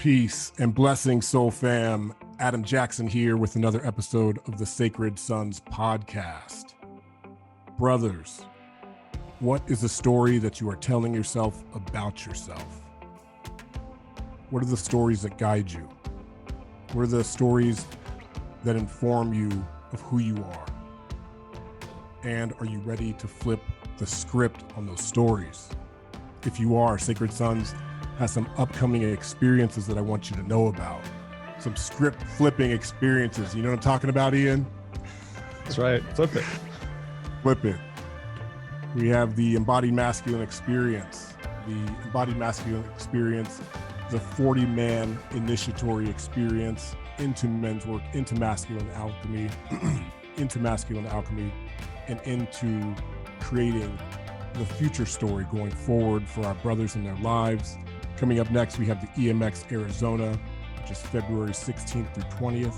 Peace and blessing, Soul Fam. Adam Jackson here with another episode of the Sacred Sons podcast. Brothers, what is the story that you are telling yourself about yourself? What are the stories that guide you? What are the stories that inform you of who you are? And are you ready to flip the script on those stories? If you are, Sacred Sons has some upcoming experiences that I want you to know about. Some script flipping experiences. You know what I'm talking about, Ian? That's right. Flip it. Flip it. We have the Embodied Masculine experience. The Embodied Masculine experience is a 40-man initiatory experience into men's work, into masculine alchemy, and into creating the future story going forward for our brothers in their lives. Coming up next, we have the EMX Arizona, which is February 16th through 20th.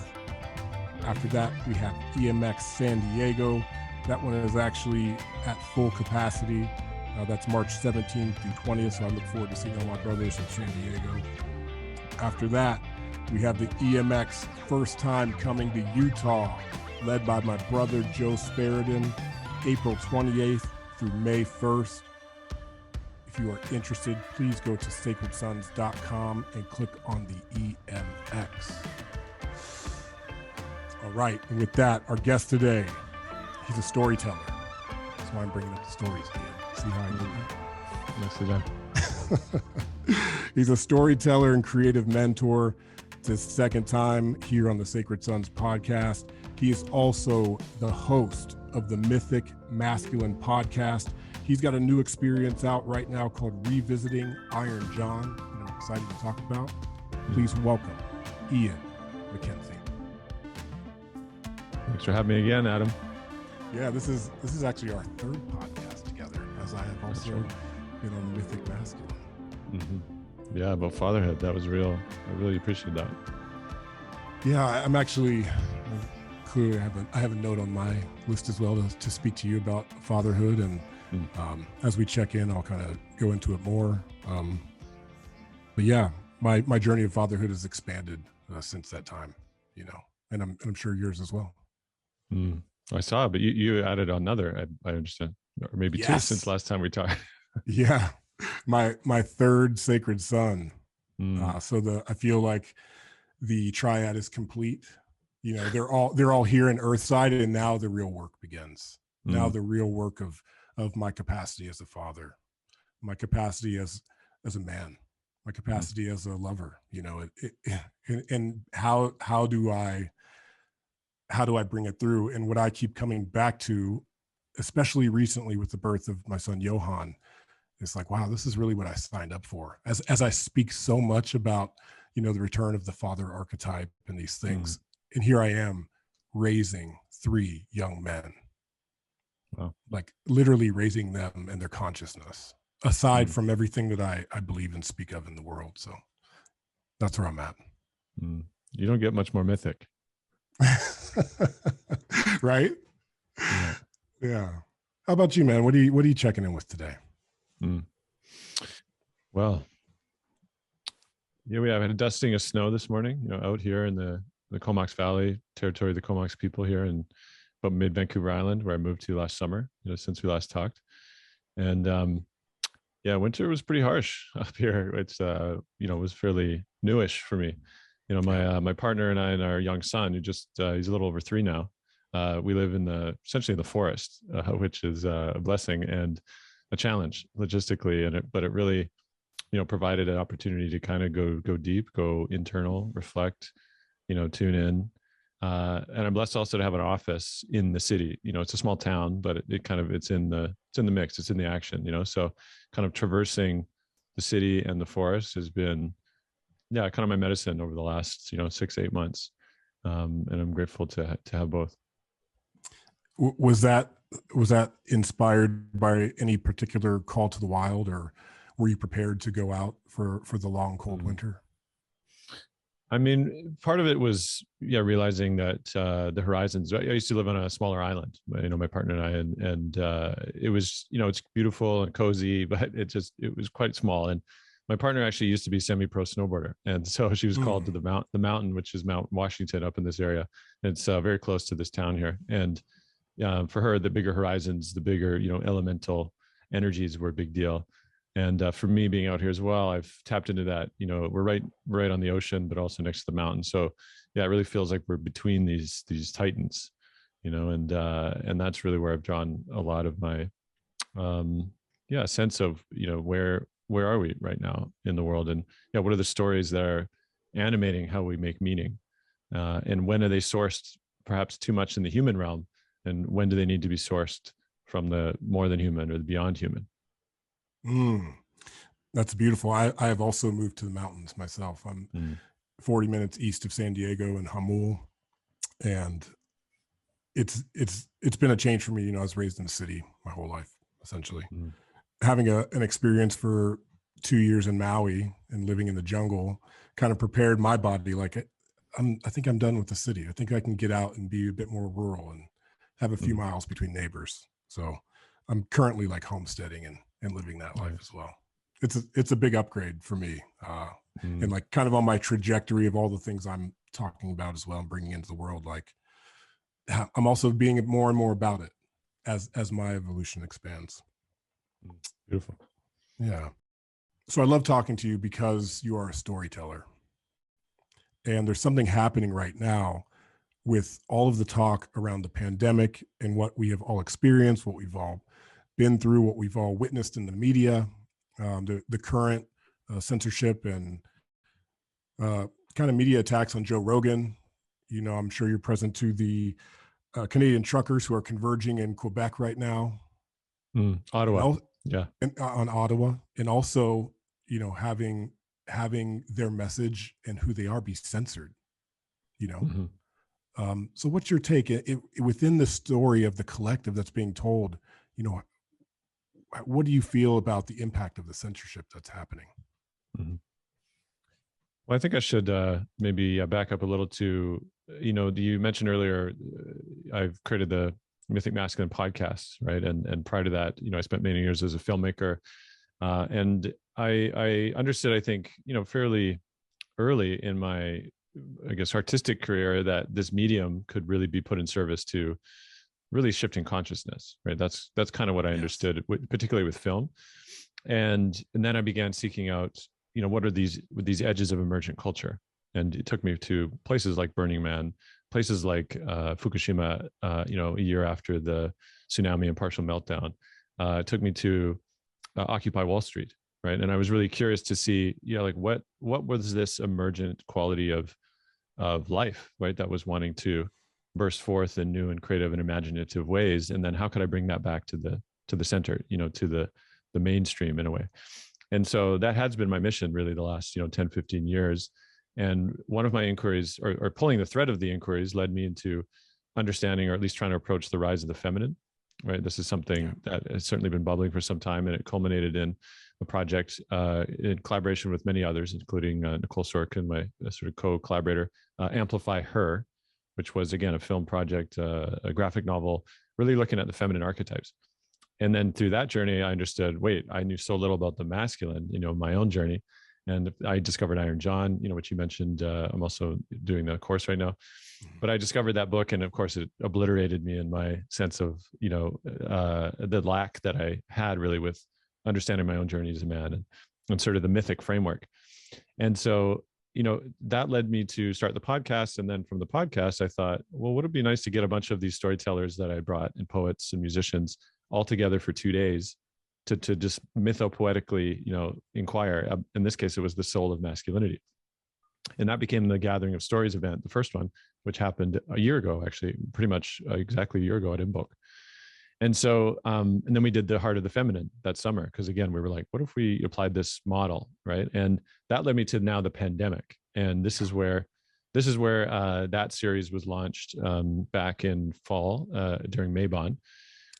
After that, we have EMX San Diego. That one is actually at full capacity. That's March 17th through 20th, so I look forward to seeing all my brothers in San Diego. After that, we have the EMX First Time Coming to Utah, led by my brother Joe Sparadin, April 28th through May 1st. If you are interested, please go to sacredsons.com and click on the EMX. All right, and with that, our guest today, he's a storyteller. That's why I'm bringing up the stories, Ian. See how I do that? He's a storyteller and creative mentor. It's his second time here on the Sacred Sons podcast. He is also the host of the Mythic Masculine podcast. He's got a new experience out right now called Revisiting Iron John, that I'm excited to talk about. Please welcome Ian Mackenzie. Thanks for having me again, Adam. Yeah, this is actually our third podcast together, as I have also been on the Mythic Masculine. Mm-hmm. Yeah, about fatherhood. That was real. I really appreciate that. Yeah, I'm actually clearly I have a note on my list as well to speak to you about fatherhood, and as we check in, I'll kind of go into it more. But yeah, my journey of fatherhood has expanded since that time, you know, and I'm sure yours as well. I saw, but you added another, I understand, or maybe two since last time we talked. Yeah, my third sacred son. So I feel like the triad is complete. You know, they're all here in Earthside, and now the real work begins. Now the real work of my capacity as a father, my capacity as a man, my capacity as a lover. You know, and how do I bring it through? And what I keep coming back to, especially recently with the birth of my son Johan, it's like, wow, this is really what I signed up for. As I speak so much about, you know, the return of the father archetype and these things, and here I am raising 3 young men. Wow. Like literally raising them and their consciousness, aside from everything that I believe and speak of in the world. So that's where I'm at. You don't get much more mythic. Right? Yeah. How about you, man? What are you checking in with today? Well, yeah, we had a dusting of snow this morning, you know, out here in the Comox Valley territory of the Comox people here in about mid-Vancouver Island, where I moved to last summer, you know, since we last talked. And yeah, winter was pretty harsh up here. It's you know, was fairly newish for me. You know, my partner and I and our young son, who just he's a little over 3 now. We live in essentially the forest, which is a blessing and a challenge logistically, but it really, you know, provided an opportunity to kind of go deep, go internal, reflect, you know, tune in. And I'm blessed also to have an office in the city. You know, it's a small town, but it's in the mix, it's in the action, you know. So kind of traversing the city and the forest has been, yeah, kind of my medicine over the last, you know, 6-8 months. And I'm grateful to have both. Was that inspired by any particular call to the wild, or were you prepared to go out for the long, cold winter? I mean, part of it was, realizing that the horizons. I used to live on a smaller island, you know, my partner and I, and it was, you know, it's beautiful and cozy, but it was quite small. And my partner actually used to be semi-pro snowboarder, and so she was called to Mm. the mountain, which is Mount Washington up in this area. It's very close to this town here, and for her, the bigger horizons, the bigger, elemental energies were a big deal. And for me, being out here as well, I've tapped into that. We're right on the ocean, but also next to the mountain. So yeah, it really feels like we're between these titans, and that's really where I've drawn a lot of my sense of, where are we right now in the world, and what are the stories that are animating how we make meaning, and when are they sourced perhaps too much in the human realm, and when do they need to be sourced from the more than human or the beyond human? Mm. That's beautiful. I have also moved to the mountains myself. I'm 40 minutes east of San Diego in Hamul, and it's been a change for me. I was raised in the city my whole life, essentially. Having an experience for 2 years in Maui and living in the jungle kind of prepared my body. Like I think I'm done with the city. I think I can get out and be a bit more rural and have a few miles between neighbors. So I'm currently like homesteading and living that life as well. It's a big upgrade for me, and like kind of on my trajectory of all the things I'm talking about as well and bringing into the world. Like I'm also being more and more about it as my evolution expands. Beautiful. Yeah. So I love talking to you because you are a storyteller, and there's something happening right now with all of the talk around the pandemic and what we have all experienced, what we've all been through, what we've all witnessed in the media, the current censorship and kind of media attacks on Joe Rogan. I'm sure you're present to the Canadian truckers who are converging in Quebec right now. Ottawa. And on Ottawa, and also, having their message and who they are be censored. So what's your take within the story of the collective that's being told? What do you feel about the impact of the censorship that's happening? Well, I think I should maybe back up a little to, you mentioned earlier, I've created the Mythic Masculine podcast, right? And prior to that, I spent many years as a filmmaker, and I understood, I think, fairly early in my, I guess, artistic career, that this medium could really be put in service to really shifting consciousness, right? That's kind of what I understood, particularly with film, and then I began seeking out, what are these edges of emergent culture, and it took me to places like Burning Man, places like Fukushima, a year after the tsunami and partial meltdown. It took me to Occupy Wall Street, right? And I was really curious to see, like what was this emergent quality of life, right, that was wanting to burst forth in new and creative and imaginative ways, and then how could I bring that back to the center, to the mainstream in a way. And so that has been my mission really the last 10, 15 years. And one of my inquiries, or pulling the thread of the inquiries, led me into understanding, or at least trying to approach, the rise of the feminine, right? This is something that has certainly been bubbling for some time, and it culminated in a project in collaboration with many others, including Nicole Sorkin, my sort of co-collaborator, Amplify Her, which was, again, a film project, a graphic novel, really looking at the feminine archetypes. And then through that journey, I understood, wait, I knew so little about the masculine, my own journey. And I discovered Iron John, which you mentioned. I'm also doing the course right now. But I discovered that book, and of course, it obliterated me in my sense of, the lack that I had really with understanding my own journey as a man, and sort of the mythic framework. And so, that led me to start the podcast. And then from the podcast, I thought, well, would it be nice to get a bunch of these storytellers that I brought, and poets and musicians, all together for 2 days to just mythopoetically, inquire. In this case, it was the soul of masculinity. And that became the Gathering of Stories event, the first one, which happened a year ago, actually, pretty much exactly a year ago at Imbolc. And so, and then we did the Heart of the Feminine that summer, because again, we were like, what if we applied this model, right? And that led me to now the pandemic. And this is where that series was launched back in fall during Mabon.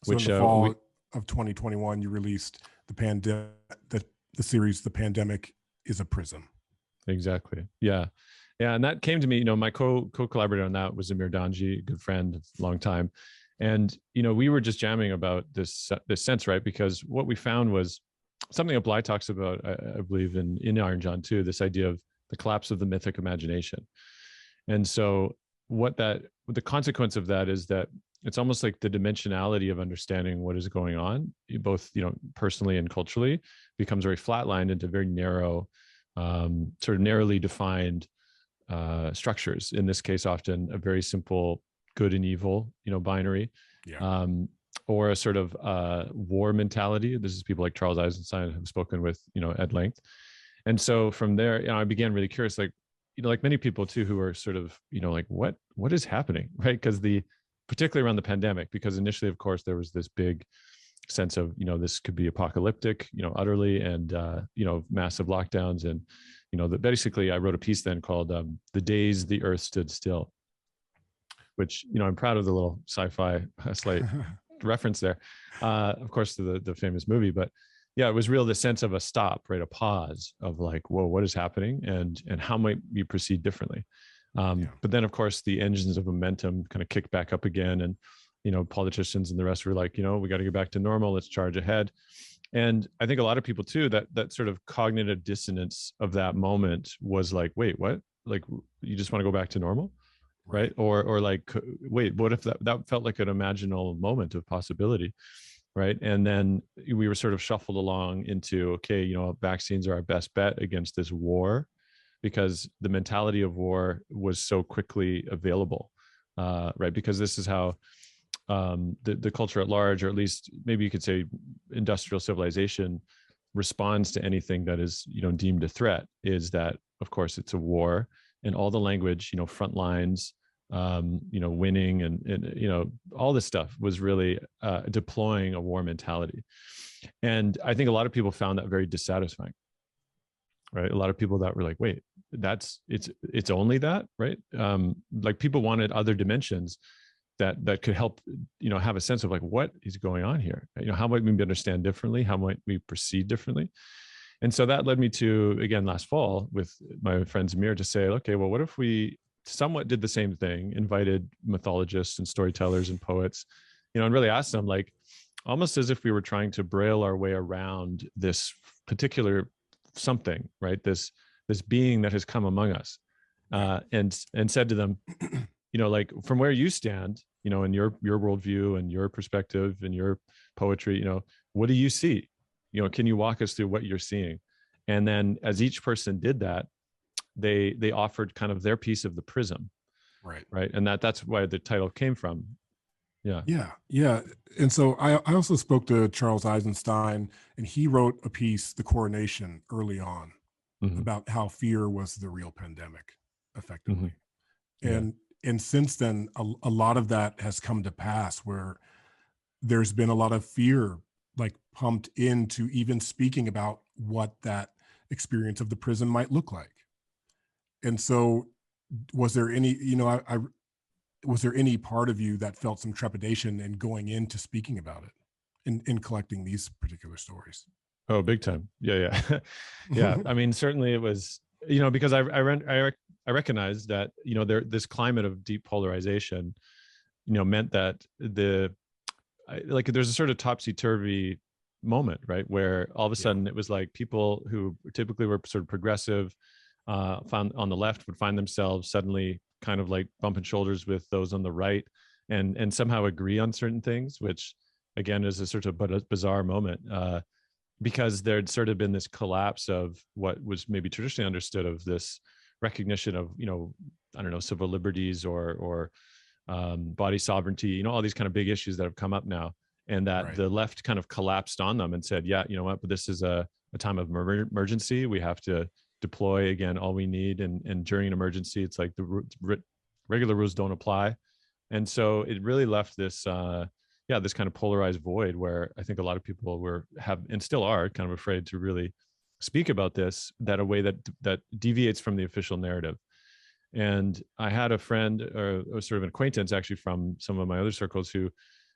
So in the fall of 2021, you released the series, The Pandemic is a Prism. Exactly. Yeah. And that came to me, my co-collaborator on that was Amir Danji, a good friend, long time. And, we were just jamming about this sense, right? Because what we found was something that Bly talks about, I believe, in Iron John too, this idea of the collapse of the mythic imagination. And so the consequence of that is that it's almost like the dimensionality of understanding what is going on, both, personally and culturally, becomes very flatlined into very narrow, sort of narrowly defined structures. In this case, often a very simple good and evil, binary, or a sort of war mentality. This is people like Charles Eisenstein have spoken with, at length. And so from there, I began really curious, like, like many people too, who are sort of, like, what is happening, right? Because particularly around the pandemic, because initially, of course, there was this big sense of, this could be apocalyptic, utterly, and, massive lockdowns. And, basically I wrote a piece then called The Days the Earth Stood Still, which, I'm proud of the little sci-fi slight reference there, of course, to the famous movie. But yeah, it was real, the sense of a stop, right? A pause of like, whoa, what is happening, and how might we proceed differently? But then, of course, the engines of momentum kind of kicked back up again, and politicians and the rest were like, we got to get back to normal. Let's charge ahead. And I think a lot of people too, that sort of cognitive dissonance of that moment was like, wait, what? Like, you just want to go back to normal, right? Or like, wait, what if that felt like an imaginal moment of possibility? Right. And then we were sort of shuffled along into, okay, vaccines are our best bet against this war, because the mentality of war was so quickly available, right? Because this is how the culture at large, or at least maybe you could say industrial civilization, responds to anything that is, deemed a threat, is that, of course, it's a war, and all the language, front lines, winning, and all this stuff was really deploying a war mentality. And I think a lot of people found that very dissatisfying, right? A lot of people that were like, wait, it's only that, right? Like, people wanted other dimensions that could help, have a sense of like, what is going on here? How might we understand differently? How might we proceed differently? And so that led me to, again, last fall with my friend Zamir, to say, okay, well, what if we somewhat did the same thing, invited mythologists and storytellers and poets, and really asked them, like, almost as if we were trying to braille our way around this particular something, right? This being that has come among us, and said to them, like, from where you stand, in your worldview and your perspective and your poetry, what do you see? Can you walk us through what you're seeing? And then as each person did that, they offered kind of their piece of the prism, right? And that's why the title came from. Yeah. And so I also spoke to Charles Eisenstein, and he wrote a piece, The Coronation, early on, about how fear was the real pandemic, effectively. And since then, a lot of that has come to pass, where there's been a lot of fear, like, pumped into even speaking about what that experience of the prison might look like. And so was there any, was there any part of you that felt some trepidation in going into speaking about it, in collecting these particular stories? Oh, big time. Yeah. Yeah. I mean, certainly it was, because I recognized that, this climate of deep polarization, meant that there's a sort of topsy-turvy moment, right? Where all of a sudden it was like people who typically were sort of progressive, found on the left, would find themselves suddenly kind of like bumping shoulders with those on the right, and somehow agree on certain things, which again is a sort of bizarre moment, because there'd sort of been this collapse of what was maybe traditionally understood of this recognition of, I don't know, civil liberties or body sovereignty, all these kind of big issues that have come up now, and that the left kind of collapsed on them and said, yeah, you know what, but this is a time of emergency. We have to deploy again all we need, and during an emergency, it's like the regular rules don't apply. And so it really left this this kind of polarized void, where I think a lot of people have and still are kind of afraid to really speak about this, that a way that deviates from the official narrative. And I had a friend, or sort of an acquaintance actually from some of my other circles, who,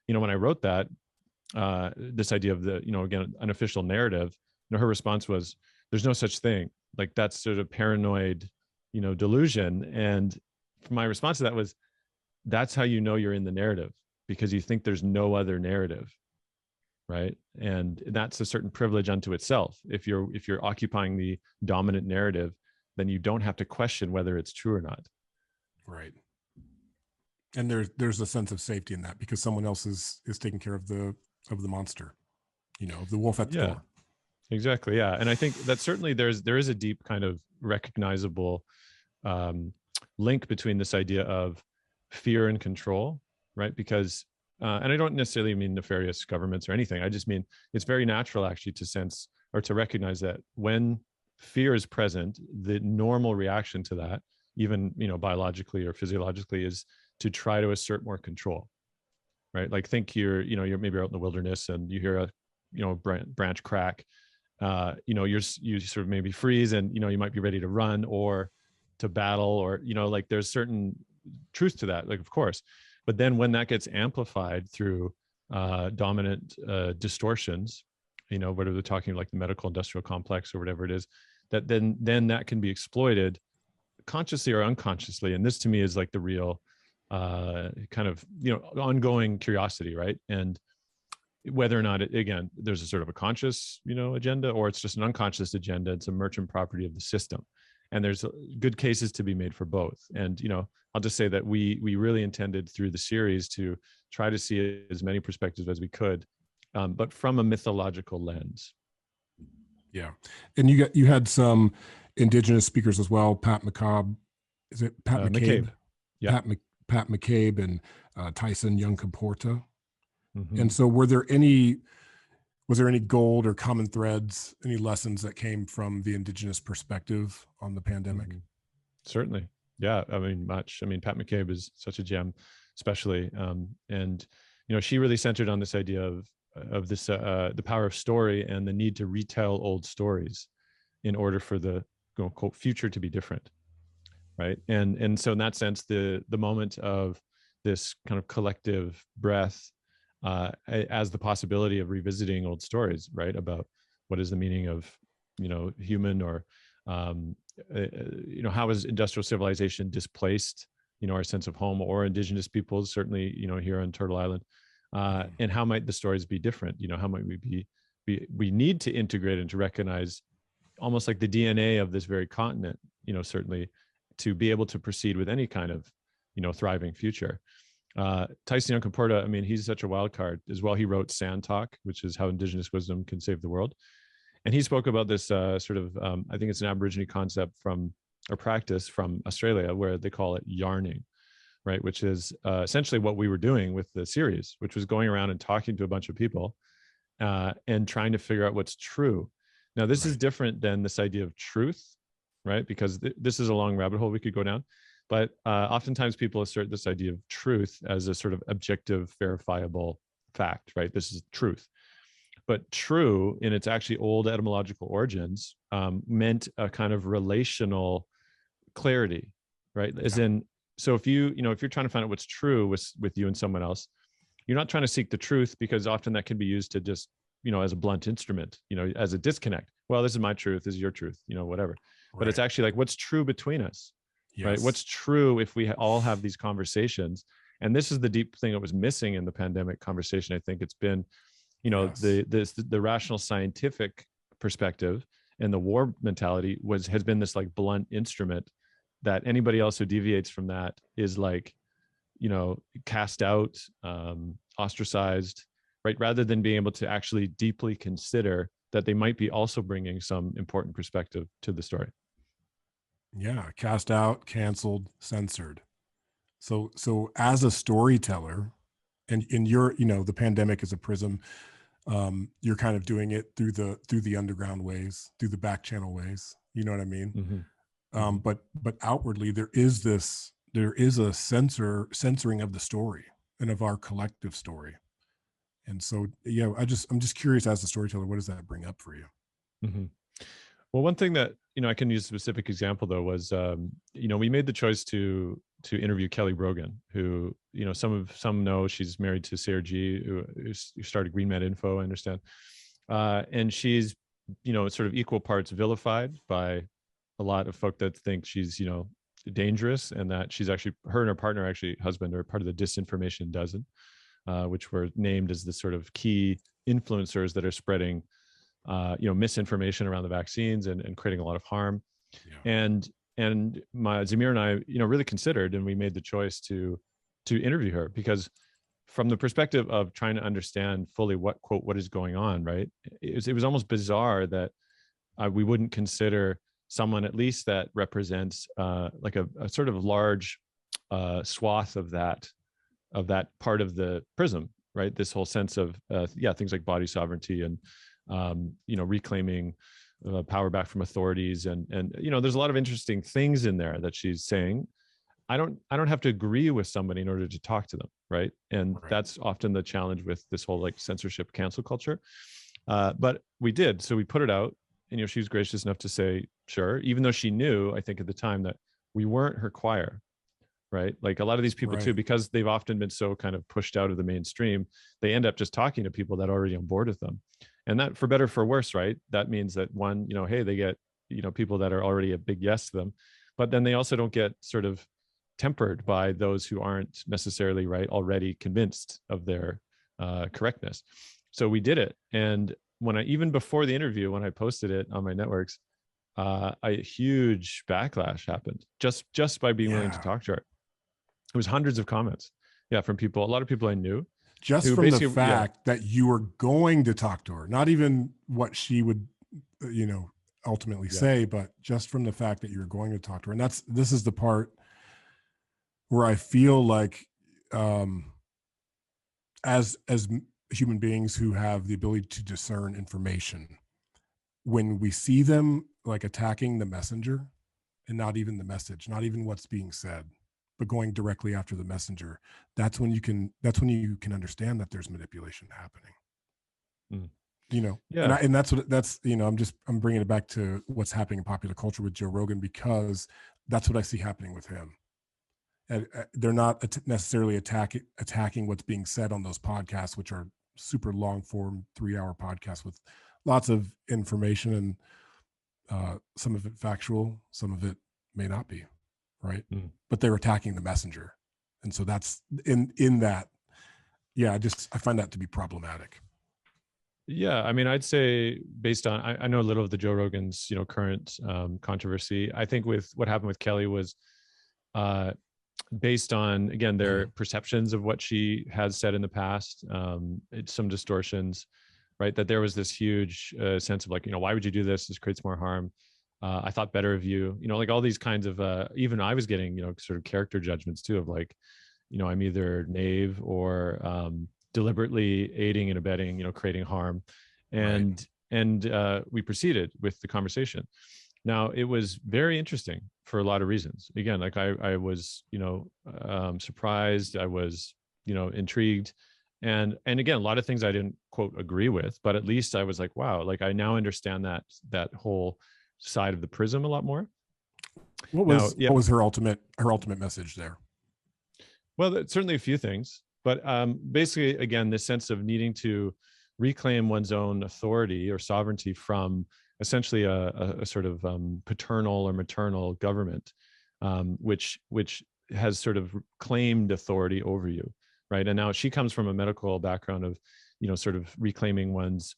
when I wrote that, this idea of the, again, unofficial narrative, her response was, there's no such thing. Like, that's sort of paranoid, delusion. And my response to that was, that's how you're in the narrative, because you think there's no other narrative. right? And that's a certain privilege unto itself. If you're occupying the dominant narrative, then you don't have to question whether it's true or not. Right. And there's a sense of safety in that because someone else is taking care of the monster, the wolf at the door. Exactly. Yeah. And I think that certainly there is a deep kind of recognizable link between this idea of fear and control, right? Because, and I don't necessarily mean nefarious governments or anything. I just mean it's very natural actually to sense or to recognize that when fear is present, the normal reaction to that, even, biologically or physiologically, is to try to assert more control, right? Like think you're maybe out in the wilderness and you hear a, branch crack, you sort of maybe freeze and, you might be ready to run or to battle or, like there's certain truth to that, like, of course. But then when that gets amplified through dominant distortions, whether they're talking like the medical industrial complex or whatever it is, that then that can be exploited consciously or unconsciously. And this to me is like the real kind of, ongoing curiosity, right? And whether or not there's a sort of a conscious, agenda, or it's just an unconscious agenda. It's a merchant property of the system. And there's good cases to be made for both. And, I'll just say that we really intended through the series to try to see as many perspectives as we could, but from a mythological lens. Yeah. And you had some Indigenous speakers as well, Pat McCabe. Is it Pat McCabe? Yeah. Pat McCabe and Tyson Young-Comporta. Mm-hmm. And so was there any gold or common threads, any lessons that came from the Indigenous perspective on the pandemic? Mm-hmm. Certainly. Yeah. Much. Pat McCabe is such a gem, especially. And, she really centered on this idea of this, the power of story and the need to retell old stories in order for the quote future to be different. Right. And so in that sense, the moment of this kind of collective breath, as the possibility of revisiting old stories, right, about what is the meaning of, human or, how has industrial civilization displaced, our sense of home, or Indigenous peoples, certainly, here on Turtle Island, and how might the stories be different? How might we need to integrate and to recognize almost like the DNA of this very continent, certainly to be able to proceed with any kind of, thriving future. Tyson Young-Comporta, he's such a wild card as well. He wrote Sand Talk, which is how Indigenous wisdom can save the world. And he spoke about this sort of, I think it's an Aborigine concept or practice from Australia, where they call it yarning, right? Which is essentially what we were doing with the series, which was going around and talking to a bunch of people and trying to figure out what's true. Now, this is different than this idea of truth, right? Because this is a long rabbit hole we could go down. But oftentimes people assert this idea of truth as a sort of objective, verifiable fact, right? This is truth. But true, in its actually old etymological origins, meant a kind of relational clarity, right? As in, so if you're trying to find out what's true with you and someone else, you're not trying to seek the truth, because often that can be used to just, as a blunt instrument, as a disconnect. Well, this is my truth, this is your truth, whatever. Right. But it's actually like, what's true between us, right? What's true if we all have these conversations? And this is the deep thing that was missing in the pandemic conversation. I think it's been, the rational scientific perspective and the war mentality has been this like blunt instrument that anybody else who deviates from that is like, cast out, ostracized, right? Rather than being able to actually deeply consider that they might be also bringing some important perspective to the story. Yeah. Cast out, canceled, censored. So as a storyteller, and in your, the pandemic is a prism, you're kind of doing it through the underground ways, through the back channel ways. You know what I mean? Mm-hmm. But outwardly there is a censoring of the story and of our collective story. And so, I'm just curious, as a storyteller, what does that bring up for you? Mm-hmm. Well, one thing that, I can use a specific example though was, we made the choice to interview Kelly Brogan, who, some know she's married to Sarah G, who started Green Med Info, I understand. And she's, sort of equal parts vilified by a lot of folk that think she's, dangerous, and that she's actually, her and her partner, actually husband, are part of the disinformation dozen, which were named as the sort of key influencers that are spreading, misinformation around the vaccines and creating a lot of harm. Yeah. And Zamir and I, really considered, and we made the choice to interview her, because from the perspective of trying to understand fully what is going on, right? It was almost bizarre that we wouldn't consider someone at least that represents like a sort of large swath of that part of the prism, right? This whole sense of things like body sovereignty and reclaiming power back from authorities, and there's a lot of interesting things in there that she's saying. I don't have to agree with somebody in order to talk to them, right? And that's often the challenge with this whole like censorship cancel culture. But we did, so we put it out, and she was gracious enough to say sure, even though she knew, I think at the time, that we weren't her choir, right? Like a lot of these people too, because they've often been so kind of pushed out of the mainstream, they end up just talking to people that are already on board with them. And that, for better or for worse, right? That means that one, hey, they get, people that are already a big yes to them, but then they also don't get sort of tempered by those who aren't necessarily already convinced of their correctness. So we did it. And even before the interview, when I posted it on my networks, a huge backlash happened just by being willing to talk to her. It was hundreds of comments, from people, a lot of people I knew. Just from the fact that you were going to talk to her, not even what she would, ultimately say, but just from the fact that you're going to talk to her. And this is the part where I feel like, as human beings who have the ability to discern information, when we see them like attacking the messenger and not even the message, not even what's being said, but going directly after the messenger, that's when you can understand that there's manipulation happening. And that's I'm bringing it back to what's happening in popular culture with Joe Rogan, because that's what I see happening with him. And they're not necessarily attacking what's being said on those podcasts, which are super long form 3-hour podcasts with lots of information, and some of it factual, some of it may not be, right? But they're attacking the messenger. And so that's in that. I find that to be problematic. Yeah, I mean, I'd say, based on, I know a little of the Joe Rogan's, current controversy. I think with what happened with Kelly was based on, again, their perceptions of what she has said in the past, some distortions, right? That there was this huge sense of like, why would you do this? This creates more harm. I thought better of you, like all these kinds of, even I was getting, sort of character judgments too, of like, I'm either naive or deliberately aiding and abetting, creating harm. And we proceeded with the conversation. Now, it was very interesting for a lot of reasons. Again, like I was, surprised. I was, intrigued. And again, a lot of things I didn't quote agree with, but at least I was like, wow, like I now understand that whole side of the prism a lot more. What was her ultimate message there? Well, certainly a few things, but basically, again, this sense of needing to reclaim one's own authority or sovereignty from essentially a sort of paternal or maternal government, which has sort of claimed authority over you, right? And now she comes from a medical background of, sort of reclaiming one's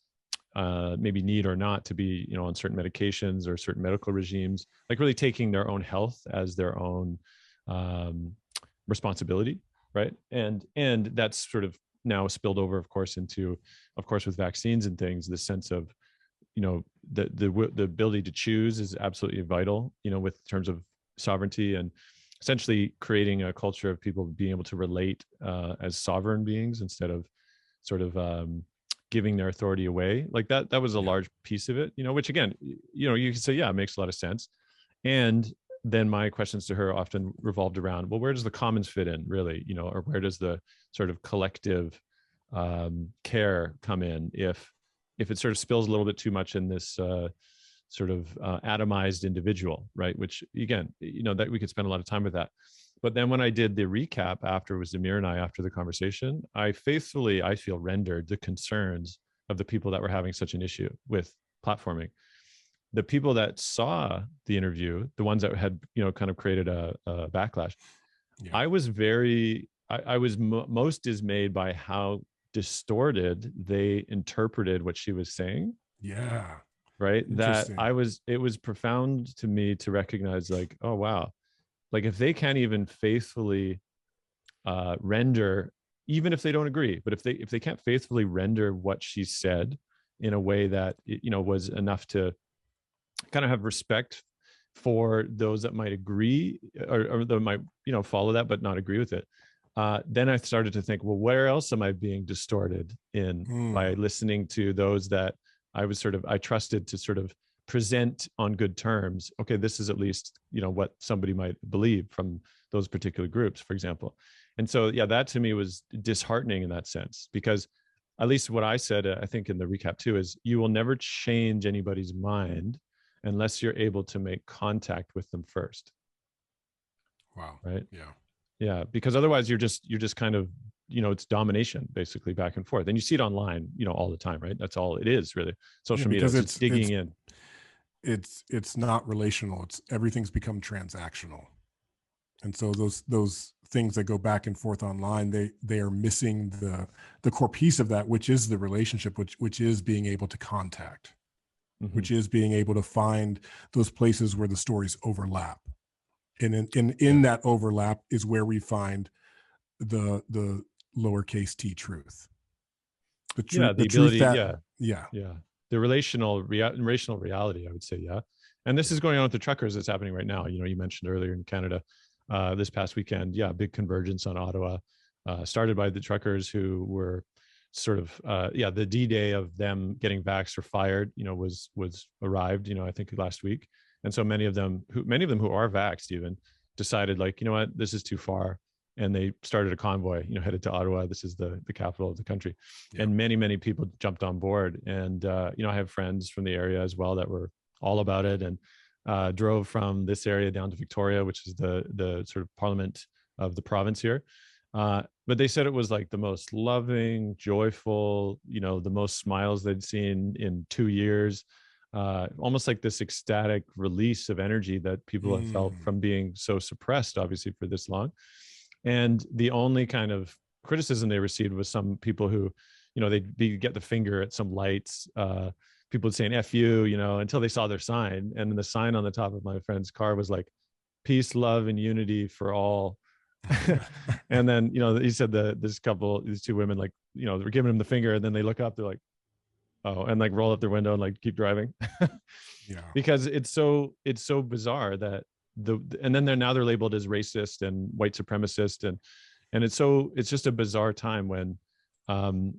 maybe need or not to be, on certain medications or certain medical regimes, like really taking their own health as their own responsibility, right? And that's sort of now spilled over, of course, with vaccines and things, this sense of, the ability to choose is absolutely vital, with terms of sovereignty, and essentially creating a culture of people being able to relate as sovereign beings instead of sort of giving their authority away. Like that was a large piece of it, which again, you can say, yeah, it makes a lot of sense. And then my questions to her often revolved around, well, where does the commons fit in, really, or where does the sort of collective care come in if it sort of spills a little bit too much in this sort of atomized individual, right? Which again, that we could spend a lot of time with that. But then when I did the recap after with Zamir and I after the conversation, I feel rendered the concerns of the people that were having such an issue with platforming. The people that saw the interview, the ones that had, kind of created a backlash, I was most dismayed by how distorted, they interpreted what she was saying. Yeah. Right. That Interesting. it was profound to me to recognize, like, oh, wow. Like, if they can't even faithfully render, even if they don't agree, but if they can't faithfully render what she said in a way that, you know, was enough to kind of have respect for those that might agree, or that might, you know, follow that but not agree with it, then I started to think, well, where else am I being distorted in by listening to those that I trusted to sort of present on good terms? Okay, this is at least, you know, what somebody might believe from those particular groups, for example. And so, yeah, that to me was disheartening in that sense, because at least what I said, I think in the recap too, is you will never change anybody's mind unless you're able to make contact with them first. Wow. Right. Yeah. Yeah. Because otherwise you're just kind of, you know, it's domination basically back and forth. And you see it online, you know, all the time, right? That's all it is, really. Yeah, Social media, because it's just digging in. it's not relational. It's everything's become transactional. And so those things that go back and forth online, they are missing the core piece of that, which is the relationship, which is being able to contact, which is being able to find those places where the stories overlap. And in that overlap is where we find the lowercase t truth. The truth, Yeah, the the truth ability, that the relational reality, I would say. Yeah. And this is going on with the truckers. That's happening right now. You know, you mentioned earlier in Canada, this past weekend, big convergence on Ottawa, started by the truckers who were sort of, the D-Day of them getting vaxxed or fired, you know, was arrived, you know, I think last week. And so many of them who are vaxxed even decided, like, you know what, this is too far. And they started a convoy, you know, headed to Ottawa. This is the capital of the country. And many people jumped on board. And, you know, I have friends from the area as well that were all about it, and drove from this area down to Victoria, which is the sort of parliament of the province here. But they said it was like the most loving, joyful, you know, the most smiles they'd seen in 2 years. Almost like this ecstatic release of energy that people have felt from being so suppressed, obviously, for this long. And the only kind of criticism they received was some people who, you know, they'd get the finger at some lights, people saying F you, you know, until they saw their sign. And the sign on the top of my friend's car was like, peace, love, and unity for all. And then, you know, he said these two women, like, you know, they're giving him the finger, and then they look up, they're like, oh, and like roll up their window and like keep driving. Because it's so bizarre that and then they're labeled as racist and white supremacist, and it's just a bizarre time when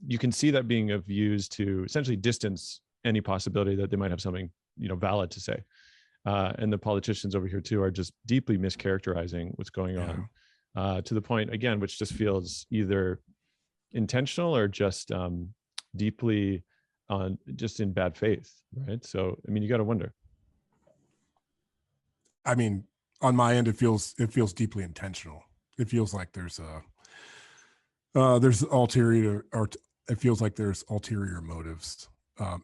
you can see that being used to essentially distance any possibility that they might have something, you know, valid to say. And the politicians over here too are just deeply mischaracterizing what's going on, to the point, again, which just feels either intentional or just deeply just in bad faith, right? So, I mean, you got to wonder. I mean, on my end, it feels deeply intentional. It feels like there's ulterior, or it feels like there's ulterior motives.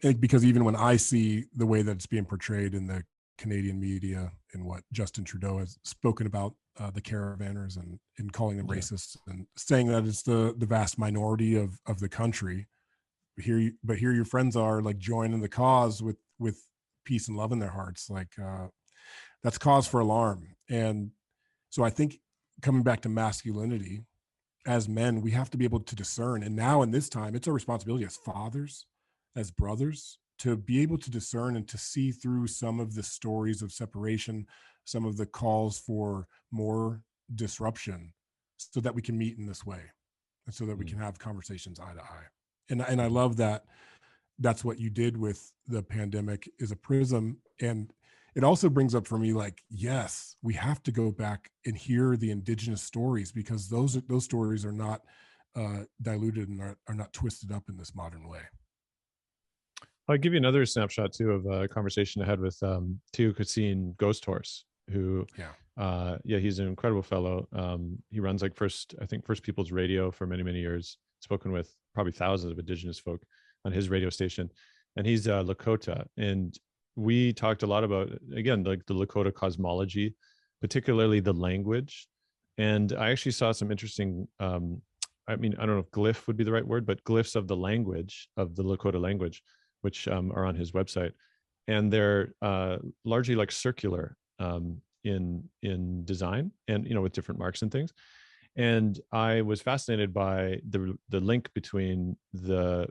Because even when I see the way that it's being portrayed in the Canadian media and what Justin Trudeau has spoken about the caravanners and calling them racists and saying that it's the vast minority of the country, here your friends are like joining the cause with peace and love in their hearts. Like that's cause for alarm. And so I think, coming back to masculinity, as men, we have to be able to discern. And now in this time, it's our responsibility as fathers, as brothers, to be able to discern and to see through some of the stories of separation, some of the calls for more disruption, so that we can meet in this way, and so that we can have conversations eye to eye. And I love that that's what you did with the pandemic, is a prism. And it also brings up for me, like, yes, we have to go back and hear the Indigenous stories, because those stories are not diluted and are not twisted up in this modern way. I'll give you another snapshot too of a conversation I had with Teo Cassine Ghost Horse, who, he's an incredible fellow. He runs like First People's Radio for many, many years, spoken with probably thousands of Indigenous folk on his radio station. And he's Lakota. And we talked a lot about, again, like the Lakota cosmology, particularly the language. And I actually saw some interesting I mean, I don't know if glyph would be the right word, but glyphs of the language, of the Lakota language, which are on his website. And they're largely like circular in design, and with different marks and things. And I was fascinated by the link between the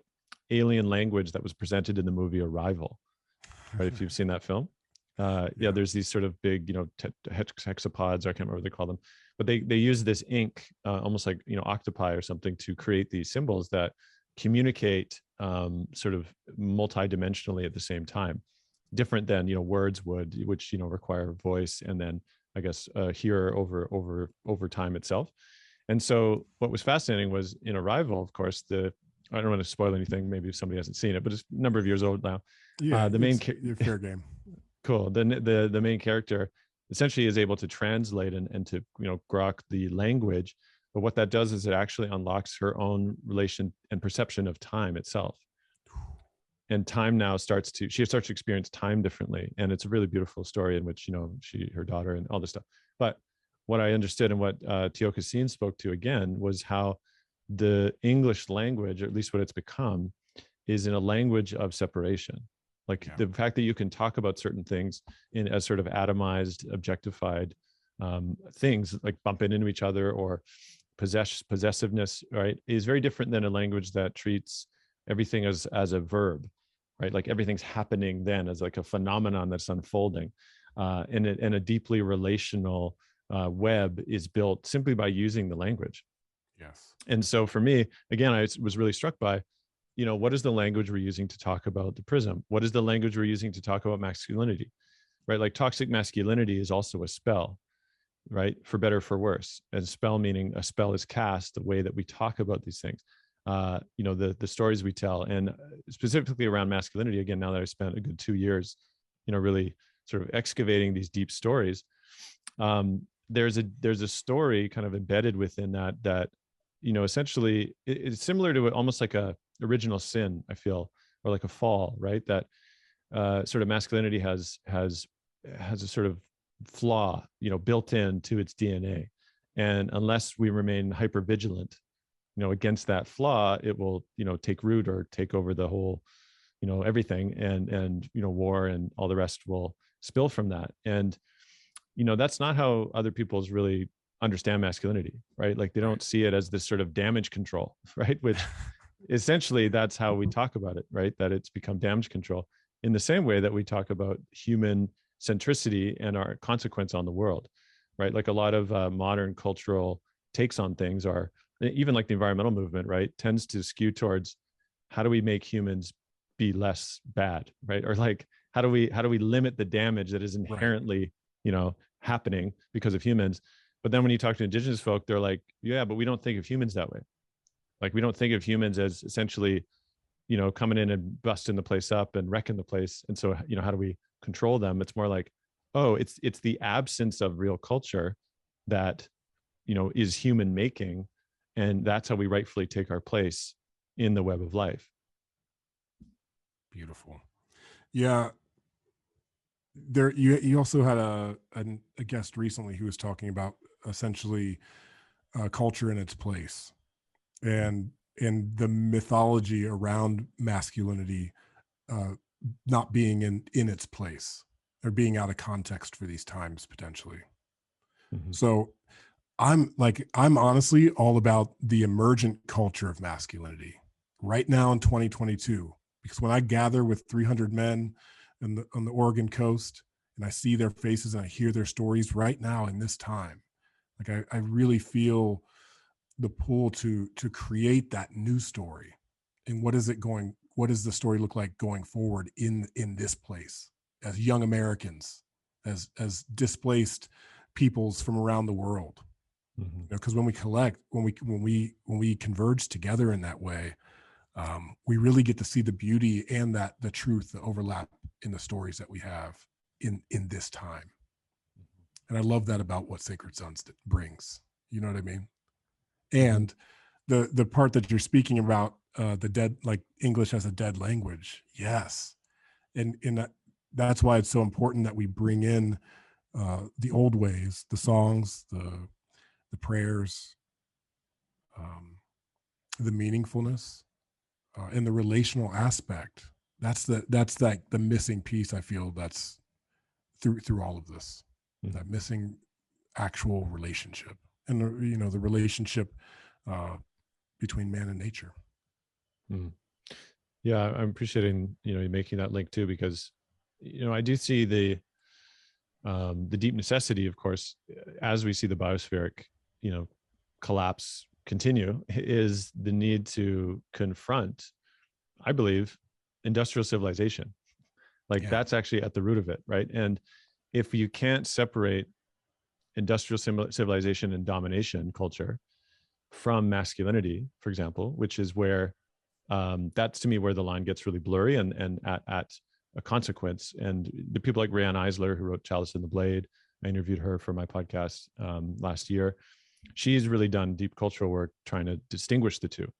alien language that was presented in the movie Arrival, right? If you've seen that film. Yeah, there's these sort of big, hexapods, I can't remember what they call them, but they use this ink, almost like, octopi or something, to create these symbols that communicate sort of multidimensionally at the same time, different than, words would, which, require voice and then, I guess, hear over time itself. And so what was fascinating was in Arrival, of course, I don't want to spoil anything, maybe if somebody hasn't seen it, but it's a number of years old now. Yeah, the main fair game. Cool. The main character essentially is able to translate and to grok the language, but what that does is it actually unlocks her own relation and perception of time itself. And time now she starts to experience time differently, and it's a really beautiful story in which her daughter and all this stuff. But what I understood and what Teo Cassine spoke to again was how the English language, or at least what it's become, is in a language of separation. Like the fact that you can talk about certain things as sort of atomized, objectified things, like bumping into each other or possessiveness, right, is very different than a language that treats everything as a verb, right? Like everything's happening then as like a phenomenon that's unfolding, and a deeply relational web is built simply by using the language. Yes. And so for me, again, I was really struck by, what is the language we're using to talk about the prism? What is the language we're using to talk about masculinity, right? Like toxic masculinity is also a spell, right? For better, for worse. And spell meaning a spell is cast, the way that we talk about these things, the stories we tell, and specifically around masculinity. Again, now that I spent a good 2 years, really sort of excavating these deep stories, there's a story kind of embedded within that, essentially it's similar to almost like a original sin, I feel, or like a fall, right? That sort of masculinity has a sort of flaw, built into its DNA. And unless we remain hyper vigilant, against that flaw, it will, take root or take over the whole, everything, and war and all the rest will spill from that. And, that's not how other people's really understand masculinity, right? Like they don't see it as this sort of damage control, right? Which essentially that's how we talk about it, right? That it's become damage control in the same way that we talk about human centricity and our consequence on the world, right? Like a lot of modern cultural takes on things are, even like the environmental movement, right, tends to skew towards how do we make humans be less bad, right? Or like how do we limit the damage that is inherently happening because of humans. But then when you talk to Indigenous folk, they're like, yeah, but we don't think of humans that way. Like we don't think of humans as essentially, coming in and busting the place up and wrecking the place. And so, how do we control them? It's more like, oh, it's the absence of real culture that, is human making. And that's how we rightfully take our place in the web of life. Beautiful. Yeah. There, you also had a guest recently who was talking about essentially culture in its place, and the mythology around masculinity not being in its place, or being out of context for these times potentially. Mm-hmm. So I'm honestly all about the emergent culture of masculinity right now in 2022, because when I gather with 300 men on the Oregon coast, and I see their faces and I hear their stories right now in this time, like I really feel the pull to create that new story. And what does the story look like going forward in this place, as young Americans, as displaced peoples from around the world? Because when we converge together in that way, we really get to see the beauty and the truth, the overlap in the stories that we have in this time. And I love that about what Sacred Sons brings. You know what I mean? And the part that you're speaking about, the dead, like English as a dead language. Yes. And that's why it's so important that we bring in the old ways, the songs, the prayers, the meaningfulness, and the relational aspect. That's like the missing piece I feel that's through all of this. Mm-hmm. That missing actual relationship, and the relationship between man and nature. Mm-hmm. Yeah, I'm appreciating you making that link too, because I do see the deep necessity, of course, as we see the biospheric collapse continue, is the need to confront, I believe, industrial civilization. Like that's actually at the root of it, right? And if you can't separate industrial civilization and domination culture from masculinity, for example, which is where that's to me where the line gets really blurry and at a consequence. And the people like Rianne Eisler, who wrote Chalice and the Blade, I interviewed her for my podcast last year. She's really done deep cultural work trying to distinguish the two,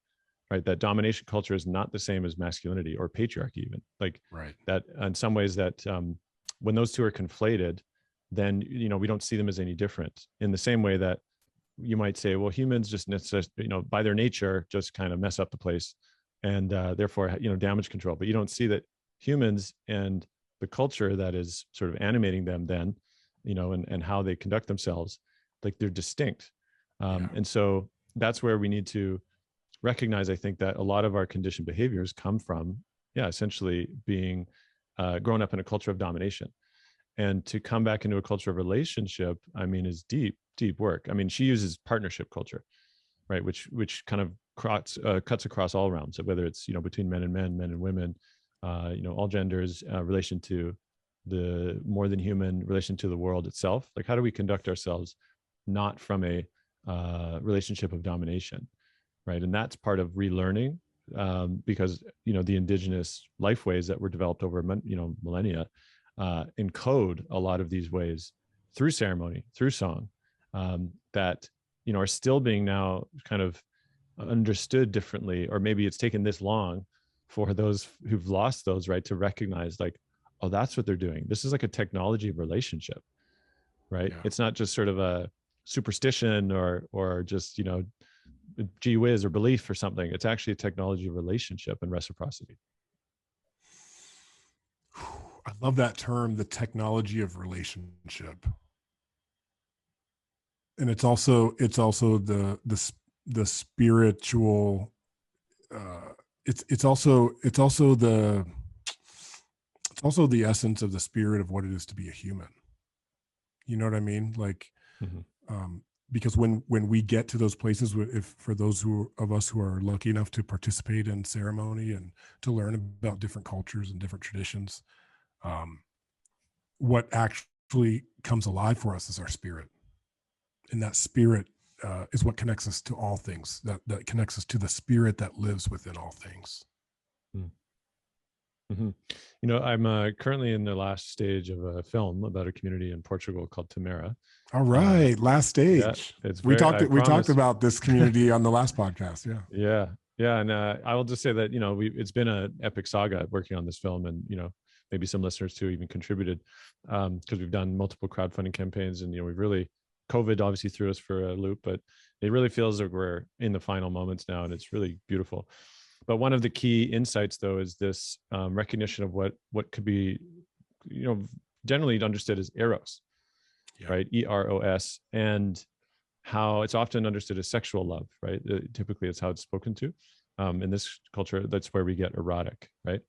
right? That domination culture is not the same as masculinity or patriarchy, even. Like that in some ways that when those two are conflated, then we don't see them as any different. In the same way that you might say, well, humans just by their nature just kind of mess up the place, and therefore damage control. But you don't see that humans and the culture that is sort of animating them then, and how they conduct themselves, like they're distinct. And so that's where we need to recognize, I think, that a lot of our conditioned behaviors come from, essentially being grown up in a culture of domination. And to come back into a culture of relationship, I mean, is deep, deep work. I mean, she uses partnership culture, right? Which kind of cuts across all realms, whether it's, between men and men, men and women, all genders, relation to the more than human, relation to the world itself. Like, how do we conduct ourselves not from a relationship of domination, right? And that's part of relearning, because the indigenous life ways that were developed over millennia encode a lot of these ways through ceremony, through song, that are still being now kind of understood differently, or maybe it's taken this long for those who've lost those, right, to recognize, like, oh, that's what they're doing. This is like a technology of relationship, right? It's not just sort of a superstition or just gee whiz or belief or something. It's actually a technology of relationship and reciprocity. I love that term, the technology of relationship. And it's also the spiritual, it's also the essence of the spirit of what it is to be a human. You know what I mean? Like, because when we get to those places, if for those of us who are lucky enough to participate in ceremony and to learn about different cultures and different traditions, what actually comes alive for us is our spirit. And that spirit is what connects us to all things, that connects us to the spirit that lives within all things. I'm currently in the last stage of a film about a community in Portugal called Tamera. All right, last stage. We talked about this community on the last podcast. And I will just say that it's been an epic saga working on this film, and maybe some listeners too even contributed, because we've done multiple crowdfunding campaigns, and we've really, COVID obviously threw us for a loop, but it really feels like we're in the final moments now, and it's really beautiful. But one of the key insights, though, is this recognition of what could be, generally understood as eros, right? EROS, and how it's often understood as sexual love, right? Typically, it's how it's spoken to. In this culture, that's where we get erotic, right?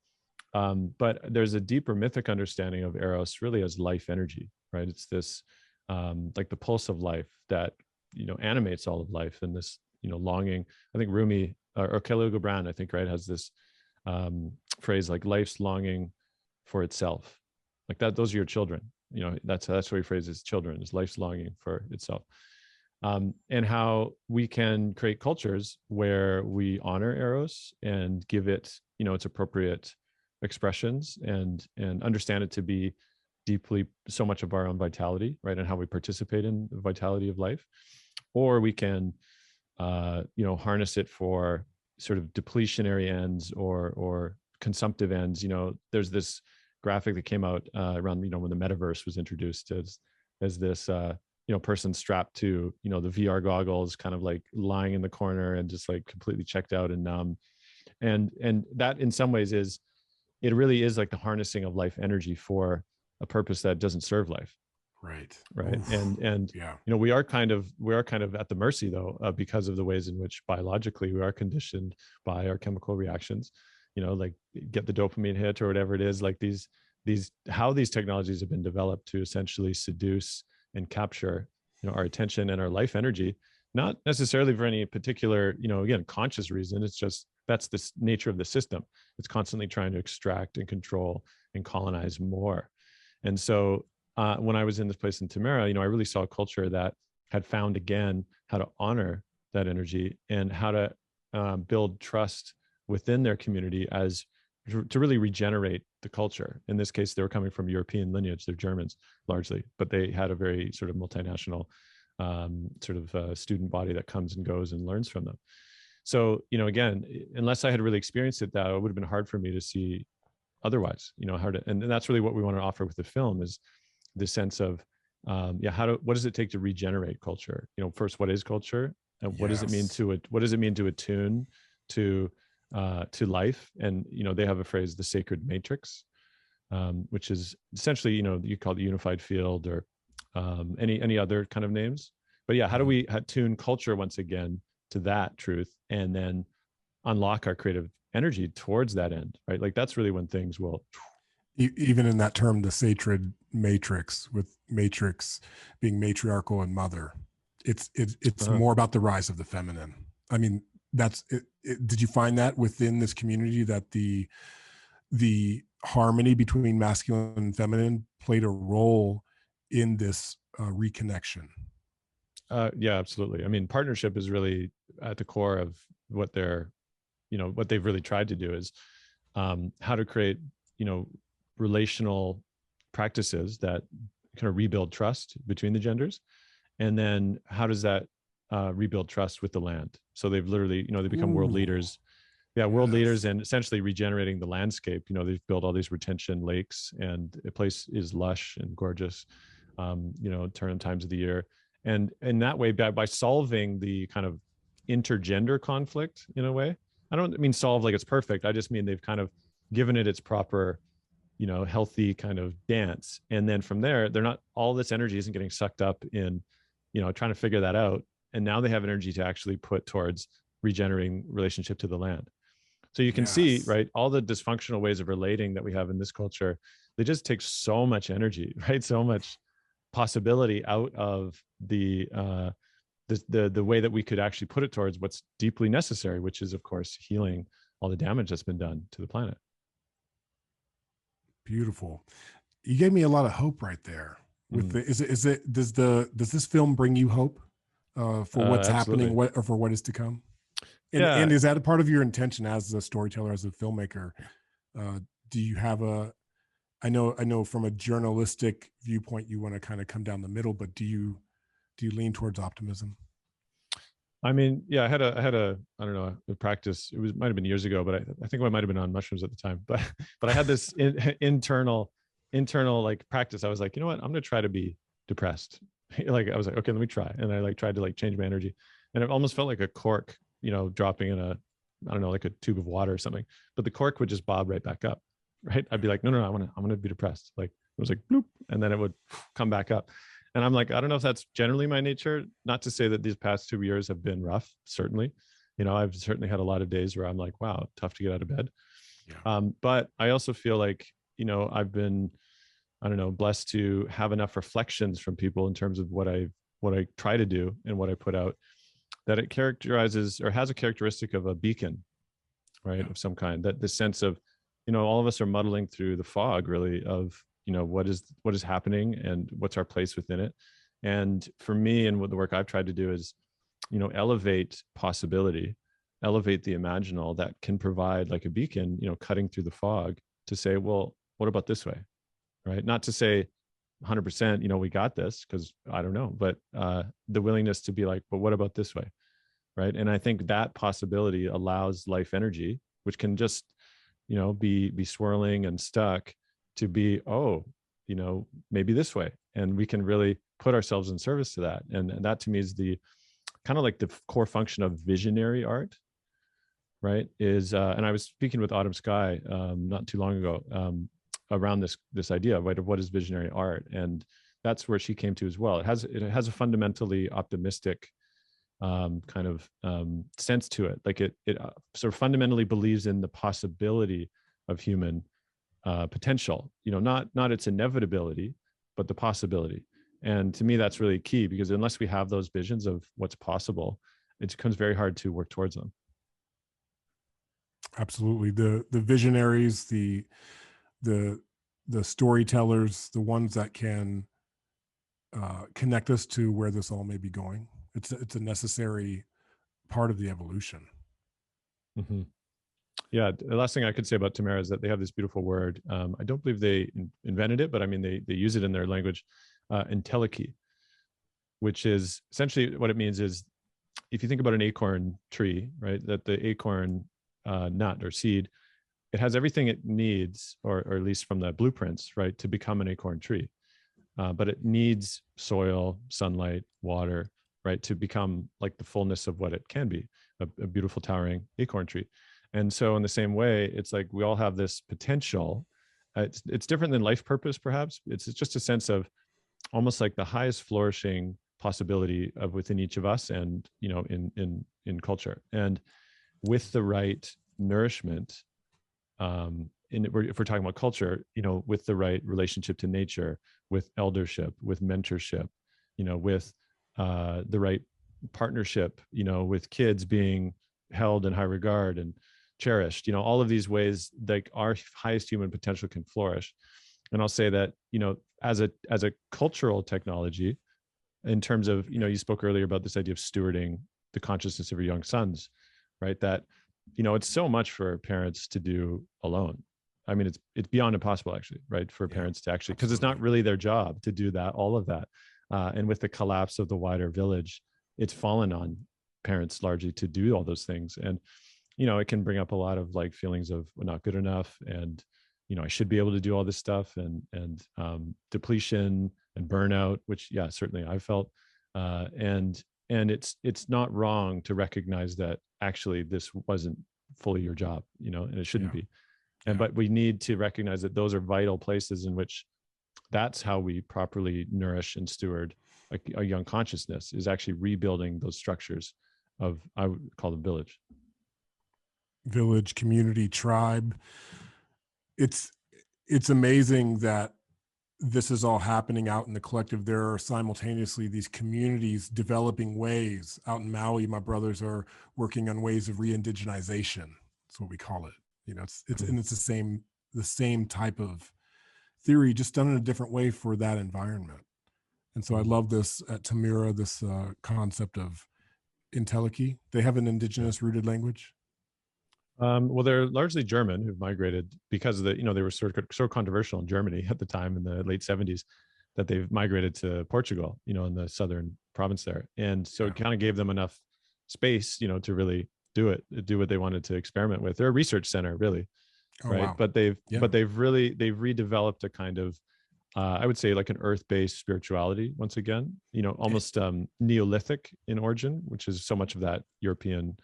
But there's a deeper mythic understanding of eros really as life energy, right? It's this like the pulse of life that animates all of life, and this longing. I think Rumi or Khalil Gibran, I think, right, has this phrase like life's longing for itself, like that. Those are your children. That's what he phrases children, is life's longing for itself. And how we can create cultures where we honor eros and give it its appropriate expressions, and understand it to be deeply so much of our own vitality, right, and how we participate in the vitality of life. Or we can harness it for sort of depletionary ends or consumptive ends. There's this graphic that came out around when the metaverse was introduced as this person strapped to, the VR goggles, kind of like lying in the corner and just like completely checked out and numb. And that in some ways it really is like the harnessing of life energy for a purpose that doesn't serve life. Right. Oof. And yeah, we are kind of at the mercy though, because of the ways in which biologically we are conditioned by our chemical reactions, like get the dopamine hit or whatever it is, like these how these technologies have been developed to essentially seduce and capture our attention and our life energy, not necessarily for any particular again conscious reason. It's just that's the nature of the system. It's constantly trying to extract and control and colonize more. And so when I was in this place in Tamara, I really saw a culture that had found again how to honor that energy and how to build trust within their community as to really regenerate the culture. In this case, they were coming from European lineage. They're Germans largely, but they had a very sort of multinational student body that comes and goes and learns from them. So, again, unless I had really experienced it, that it would have been hard for me to see otherwise, and that's really what we want to offer with the film is the sense of, what does it take to regenerate culture? First, what is culture, and what does it mean to attune to life? And they have a phrase, the sacred matrix, which is essentially you call it the unified field or any other kind of names. But how do we attune culture once again to that truth and then unlock our creative energy towards that end, right? Like that's really when things will. Even in that term, the sacred matrix, with matrix being matriarchal and mother, it's more about the rise of the feminine. I mean, that's it. Did you find that within this community that the harmony between masculine and feminine played a role in this reconnection? Yeah, absolutely. I mean, partnership is really at the core of what what they've really tried to do is how to create, relational practices that kind of rebuild trust between the genders. And then how does that rebuild trust with the land? So they've literally, they become world leaders. Yeah, world leaders, and essentially regenerating the landscape. They've built all these retention lakes, and the place is lush and gorgeous, turn times of the year. And in that way, by solving the kind of intergender conflict in a way, I don't mean solve like it's perfect. I just mean they've kind of given it its proper, healthy kind of dance. And then from there, they're not, all this energy isn't getting sucked up in, trying to figure that out. And now they have energy to actually put towards regenerating relationship to the land. So you can see, right, all the dysfunctional ways of relating that we have in this culture, they just take so much energy, right? So much possibility out of the way that we could actually put it towards what's deeply necessary, which is, of course, healing all the damage that's been done to the planet. Beautiful. You gave me a lot of hope right there. With does this film bring you hope for what's happening, or for what is to come? And is that a part of your intention as a storyteller, as a filmmaker? Do you have I know from a journalistic viewpoint, you want to kind of come down the middle, but do you lean towards optimism? I mean, yeah, I had a I don't know, a practice. It might have been years ago, but I think I might have been on mushrooms at the time. But I had this internal like practice. I was like, you know what, I'm gonna try to be depressed. Like I was like, okay, let me try, and I like tried to like change my energy, and it almost felt like a cork, dropping in a, I don't know, like a tube of water or something. But the cork would just bob right back up, right? I'd be like, no, I'm gonna be depressed. Like it was like bloop, and then it would come back up. And I'm like, I don't know if that's generally my nature. Not to say that these past 2 years have been rough. Certainly, I've certainly had a lot of days where I'm like, wow, tough to get out of bed. Yeah. But I also feel like, I've been, I don't know, blessed to have enough reflections from people in terms of what I try to do and what I put out, that it characterizes or has a characteristic of a beacon, right? Of some kind, that the sense of, all of us are muddling through the fog really of, what is happening and what's our place within it. And for me, and what the work I've tried to do is, elevate possibility, elevate the imaginal that can provide like a beacon, cutting through the fog to say, well, what about this way? Right. Not to say 100%, we got this, because I don't know, but the willingness to be like, but what about this way? Right. And I think that possibility allows life energy, which can just, be swirling and stuck, to be, maybe this way. And we can really put ourselves in service to that. And that to me is the kind of like the core function of visionary art, right? Is and I was speaking with Autumn Sky not too long ago around this idea, right, of what is visionary art, and that's where she came to as well. It has a fundamentally optimistic kind of sense to it. Like it sort of fundamentally believes in the possibility of human potential. Not its inevitability, but the possibility. And to me, that's really key, because unless we have those visions of what's possible, it becomes very hard to work towards them. Absolutely. The visionaries, the storytellers, the ones that can connect us to where this all may be going. It's a necessary part of the evolution. Mm-hmm. Yeah. The last thing I could say about Tamara is that they have this beautiful word. I don't believe they invented it, but I mean, they use it in their language, entelechy, which is essentially what it means is, if you think about an acorn tree, right, that the acorn nut or seed, it has everything it needs, or at least from the blueprints, right, to become an acorn tree. But it needs soil, sunlight, water, right, to become like the fullness of what it can be, a beautiful towering acorn tree. And so in the same way, it's like we all have this potential. It's different than life purpose, perhaps. It's just a sense of almost like the highest flourishing possibility of within each of us, and in culture. And with the right nourishment, if we're talking about culture, with the right relationship to nature, with eldership, with mentorship, with the right partnership, with kids being held in high regard and cherished, all of these ways, like our highest human potential can flourish. And I'll say that, as a cultural technology, in terms of, you spoke earlier about this idea of stewarding the consciousness of your young sons, right? That, it's so much for parents to do alone. I mean, it's beyond impossible, actually, right? For parents to actually, because it's not really their job to do that, all of that. And with the collapse of the wider village, it's fallen on parents largely to do all those things. And, it can bring up a lot of like feelings of not good enough, and, I should be able to do all this stuff, and depletion and burnout, which, yeah, certainly I felt. And it's not wrong to recognize that actually this wasn't fully your job, and it shouldn't be. And but we need to recognize that those are vital places in which that's how we properly nourish and steward a young consciousness, is actually rebuilding those structures of, I would call them village, community, tribe. It's amazing that this is all happening out in the collective. There are simultaneously these communities developing ways. Out in Maui, my brothers are working on ways of re-indigenization. That's what we call it. And it's the same type of theory, just done in a different way for that environment. And so I love this at Tamira, this concept of entelechy. They have an indigenous rooted language. Well, they're largely German, who've migrated because of the, they were so controversial in Germany at the time in the late 70s, that they've migrated to Portugal, in the southern province there. And so it kind of gave them enough space, to really do what they wanted to experiment with. They're a research center, really. Right. Wow. But they've redeveloped a kind of, I would say, like an earth-based spirituality once again, almost Neolithic in origin, which is so much of that European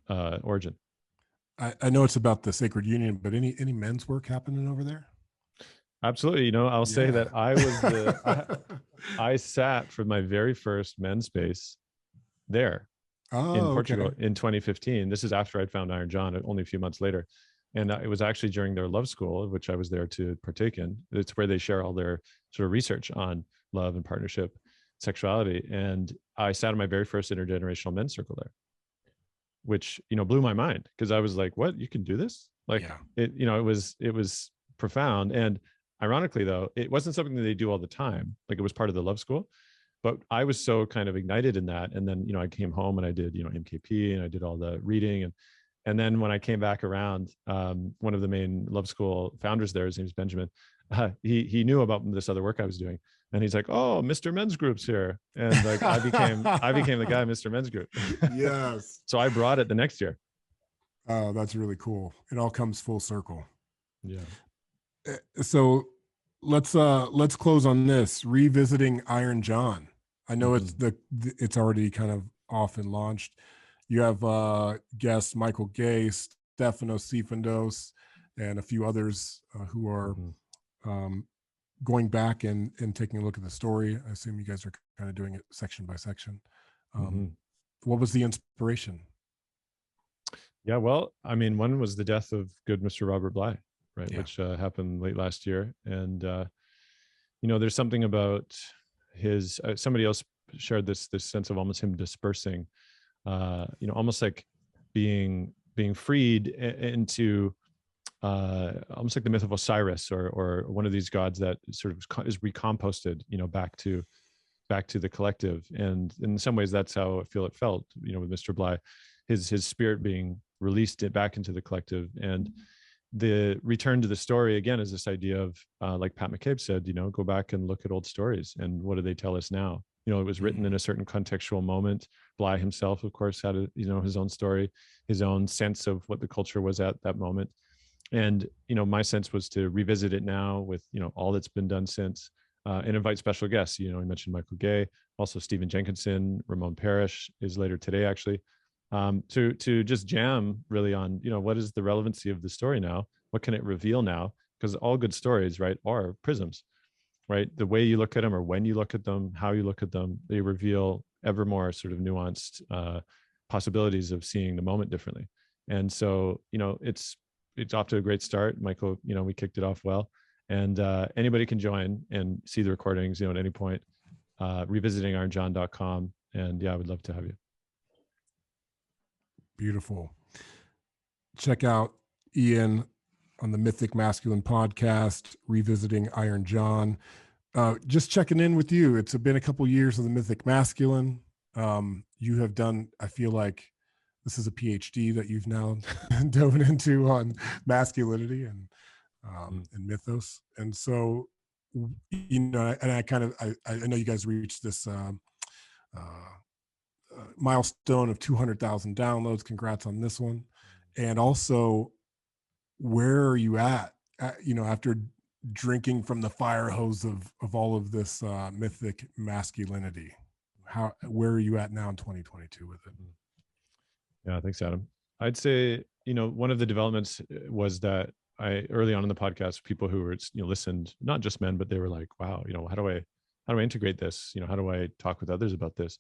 origin. I know it's about the Sacred Union, but any men's work happening over there? Absolutely. I'll say that I was I sat for my very first men's space there in Portugal in 2015. This is after I'd found Iron John, only a few months later. And it was actually during their love school, which I was there to partake in. It's where they share all their sort of research on love and partnership, sexuality. And I sat in my very first intergenerational men's circle there, which, blew my mind, because I was like, what, you can do this? Like it was profound. And ironically, though, it wasn't something that they do all the time. Like, it was part of the love school, but I was so kind of ignited in that. And then, I came home and I did, MKP, and I did all the reading. And then when I came back around, one of the main love school founders there, his name is Benjamin, he knew about this other work I was doing. And he's like, oh, Mr. Men's Group's here. And like, I became the guy, Mr. Men's Group. Yes. So I brought it the next year. Oh, that's really cool. It all comes full circle. Yeah. So let's close on this. Revisiting Iron John. I know it's already kind of off and launched. You have guests Michael Gay, Stefano Sifandos, and a few others who are going back and taking a look at the story. I assume you guys are kind of doing it section by section. What was the inspiration? Yeah, well, I mean, one was the death of good Mr. Robert Bly, right, which happened late last year. And, there's something about his, somebody else shared this sense of almost him dispersing, almost like being freed into almost like the myth of Osiris or one of these gods that sort of is recomposted, back to the collective. And in some ways, that's how I feel it felt, with Mr. Bly, his spirit being released back into the collective. And the return to the story again is this idea of, like Pat McCabe said, go back and look at old stories and what do they tell us now? It was written in a certain contextual moment. Bly himself, of course, had his own story, his own sense of what the culture was at that moment. And my sense was to revisit it now with all that's been done since, and invite special guests. You mentioned Michael Gay, also Stephen Jenkinson, Ramon Parrish is later today actually, to just jam really on what is the relevancy of the story now, what can it reveal now, because all good stories, right, are prisms, right? The way you look at them or when you look at them, how you look at them, they reveal ever more sort of nuanced possibilities of seeing the moment differently. And so it's off to a great start. Michael, we kicked it off well, and anybody can join and see the recordings, at any point, revisiting ironjohn.com. And I would love to have you. Beautiful. Check out Ian on the Mythic Masculine podcast, Revisiting Iron John. Just checking in with you. It's been a couple years of the Mythic Masculine. You have done, I feel like this is a PhD that you've now dove into on masculinity and mythos. And so, and I know you guys reached this milestone of 200,000 downloads. Congrats on this one. And also, where are you at after drinking from the fire hose of all of this mythic masculinity? Where are you at now in 2022 with it? Yeah, thanks, Adam. I'd say, one of the developments was that early on in the podcast, people who were, listened, not just men, but they were like, wow, how do I integrate this? How do I talk with others about this?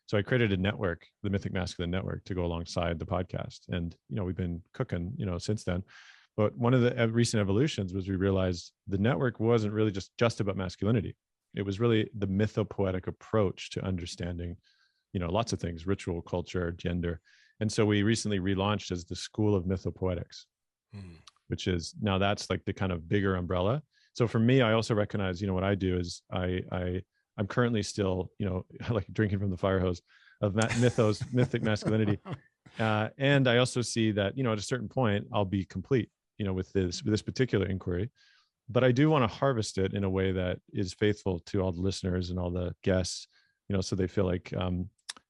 So I created a network, the Mythic Masculine Network, to go alongside the podcast. And, we've been cooking, since then. But one of the recent evolutions was we realized the network wasn't really just about masculinity. It was really the mythopoetic approach to understanding, lots of things, ritual, culture, gender. And so we recently relaunched as the School of Mythopoetics, which is now that's like the kind of bigger umbrella. So for me, I also recognize, what I do is I'm currently still, like drinking from the fire hose of mythic masculinity. And I also see that, at a certain point, I'll be complete, with this particular inquiry. But I do want to harvest it in a way that is faithful to all the listeners and all the guests, so they feel like,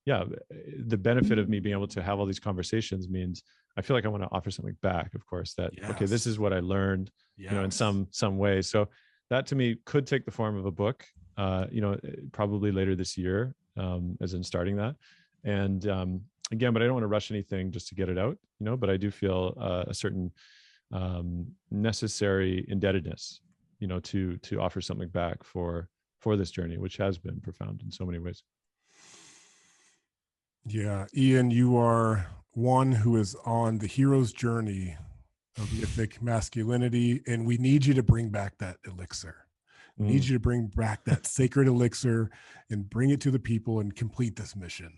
the benefit of me being able to have all these conversations means I feel like I want to offer something back, of course, that, okay, this is what I learned, in some way. So that to me could take the form of a book, probably later this year, as in starting that. And again, but I don't want to rush anything just to get it out, but I do feel a certain necessary indebtedness, to offer something back for this journey, which has been profound in so many ways. Yeah, Ian, you are one who is on the hero's journey of mythic masculinity, and we need you to bring back that elixir. We need you to bring back that sacred elixir and bring it to the people and complete this mission.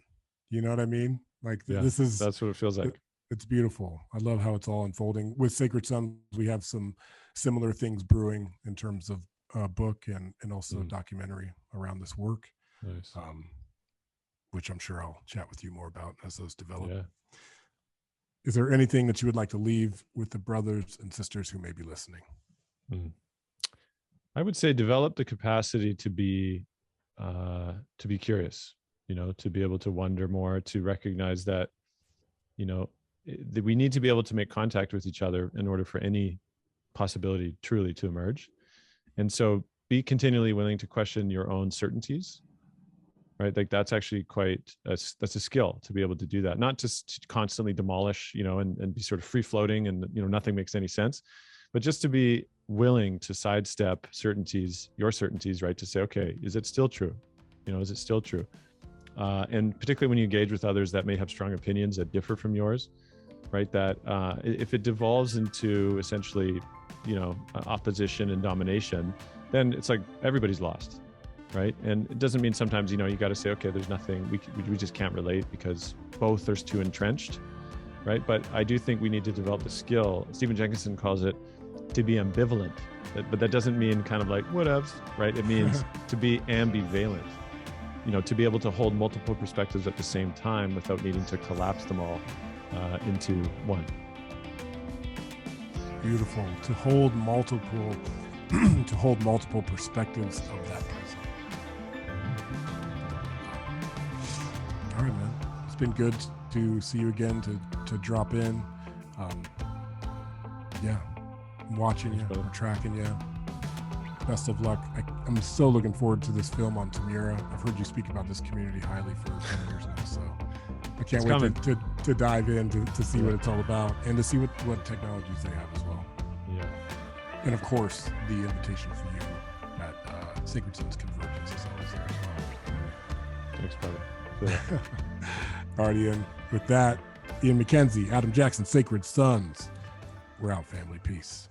You know what I mean? Like that's what it feels like. It's beautiful. I love how it's all unfolding. With Sacred Sons, we have some similar things brewing in terms of book and also documentary around this work. Nice. Which I'm sure I'll chat with you more about as those develop. Yeah. Is there anything that you would like to leave with the brothers and sisters who may be listening? I would say develop the capacity to be curious, to be able to wonder more, to recognize that, that we need to be able to make contact with each other in order for any possibility truly to emerge. And so be continually willing to question your own certainties, right? Like that's actually that's a skill to be able to do that, not just to constantly demolish, and be sort of free floating and, nothing makes any sense, but just to be willing to sidestep your certainties, right? To say, okay, is it still true? Is it still true? And particularly when you engage with others that may have strong opinions that differ from yours, right? That if it devolves into essentially, opposition and domination, then it's like everybody's lost, right? And it doesn't mean sometimes, you got to say, okay, there's nothing, we just can't relate because both are too entrenched, right? But I do think we need to develop the skill. Stephen Jenkinson calls it to be ambivalent, but that doesn't mean kind of like whatevs, right? It means to be ambivalent, to be able to hold multiple perspectives at the same time without needing to collapse them all into one. Beautiful. To hold multiple perspectives of that person. All right, man. It's been good to see you again, to drop in. Yeah, I'm watching you, I'm tracking you. Best of luck. I'm so looking forward to this film on Tamira. I've heard you speak about this community highly for 10 years now, so I can't wait to dive in to see what it's all about and to see what technologies they have as well. Yeah. And of course, the invitation for you at Sacred Sons Convergence is always there as well. Thanks, brother. Alrighty, Ian. With that, Ian Mackenzie, Adam Jackson, Sacred Sons. We're out, family. Peace.